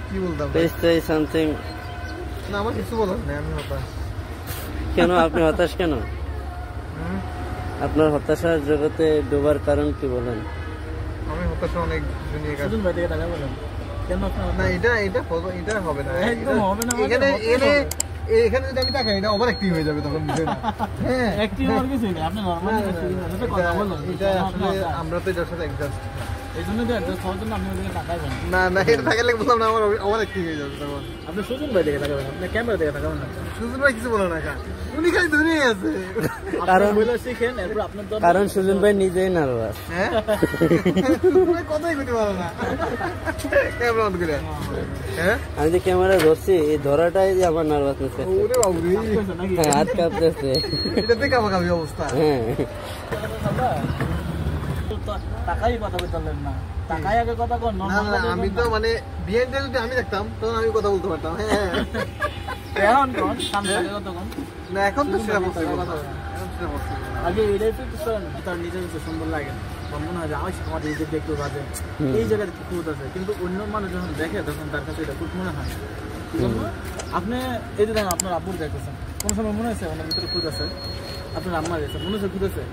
কি বলতাম? Please say something. না আমার কিছু বলার নেই, আমি হতাশ। কেন আপনি হতাশ কেন? আপনার হতাশার জগতে ডোবার কারণ কি বলেন? আমি হতাশা অনেক দুনিয়া কাজ। সুজন ভাই থেকে টাকা বলেন কেন আপনার না এটা হবে না, একদম হবে না। এখানে যদি আমি তাকাই এটা ওভার অ্যাক্টিং হয়ে যাবে তখন, বুঝেন? হ্যাঁ অ্যাক্টিভ আর কিছু না, আপনি নরমালি কথা বলেন। এটা আসলে আমরা তো এটার সাথে অ্যাডজাস্ট এইজন্য যে অ্যাডজাস্ট হওয়ার জন্য আপনি ওদিকে তাকাবেন না এটা থাকলে বললাম না, আমার ওভার অ্যাক্টিং হয়ে যাবে তখন। আপনি সুজন ভাই থেকে তাকাবেন, আপনি ক্যামেরা থেকে তাকাবেন না। সুজন ভাই কিছু বলে না, উনি খালি ধরেই আছে। কারণ বলে শিখেন, এরপর আপনার কারণ সুজন ভাই নিজেই নার্ভাস। হ্যাঁ কথাই করতে পারো না ক্যামেরা অন করে। হ্যাঁ আমি যে ক্যামেরা ধরছি, এই ধরাটাই যে আমার নার্ভাসনেস। ওরে বাবুরে, হ্যাঁ হাত কাঁপতেছে। এটাতে কামাকামি অবস্থা। হ্যাঁ টাকাই কথা বলতে পারলেন না, টাকাই আগে কথা কর। না না আমি তো মানে বিহাইন্ড যদি আমি দেখতাম তখন আমি কথা বলতে পারতাম। হ্যাঁ এখন কোন সামনে কথা কোন না, এখন তো সেটা বলতে কথা আগে এটাই তো তার নিজের কাছে সুন্দর লাগে। মনে হয় যে আমার নিজের দেখতে বাজে, এই জায়গায় খুঁত আছে, কিন্তু অন্য মানুষ যখন দেখে তখন তার কাছে এটা খুব মনে হয়। আপনি এই যে দেখেন আপনার আব্বুর দেখতেছেন, কোনো সময় মনে হয়েছে ওনার ভিতরে খুঁত আছে? আপনার আম্মা দেখছে মনে হচ্ছে খুঁত আছে?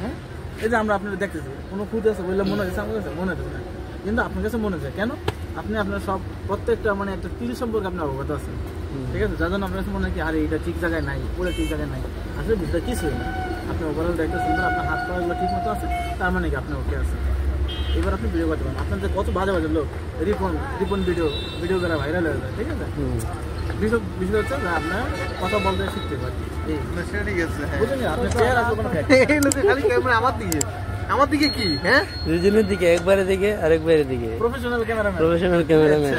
হ্যাঁ এই যে আমরা আপনারা দেখতেছি কোনো খুঁত আছে বললে মনে হচ্ছে আমার কাছে মনে হচ্ছে না, কিন্তু আপনার কাছে মনে হচ্ছে কেন? আপনি আপনার সব প্রত্যেকটা মানে একটা তিল সম্পর্কে আপনার অবগত আছে, ঠিক আছে? যার জন্য আপনার কাছে মনে হয় কি আরে এটা ঠিক জায়গায় নাই, ওটা ঠিক জায়গায় নাই। আসলে বুঝতে কিছুই না, আপনি ওভারঅল দেখতে সুন্দর, আপনার হাত পাগুলো ঠিক মতো আছে, তার মানে কি আপনি ওকে আছে। এবার আপনি ভিডিও করতে পারেন। আপনার যে কত বাজে বাজে লোক রিপন ভিডিও করে ভাইরাল হয়ে যায়, ঠিক আছে? বিষয় হচ্ছে যে আপনার কথা বলতে শিখতে পারি, ঠিক আছে। বুঝলেন? আপনার চেয়ার আসলে কোনো খালি ক্যামেরা আমার দিকে কি? হ্যাঁ দুজনের দিকে, একবারের দিকে আরেকবারের দিকে। Professional cameraman. Professional cameraman.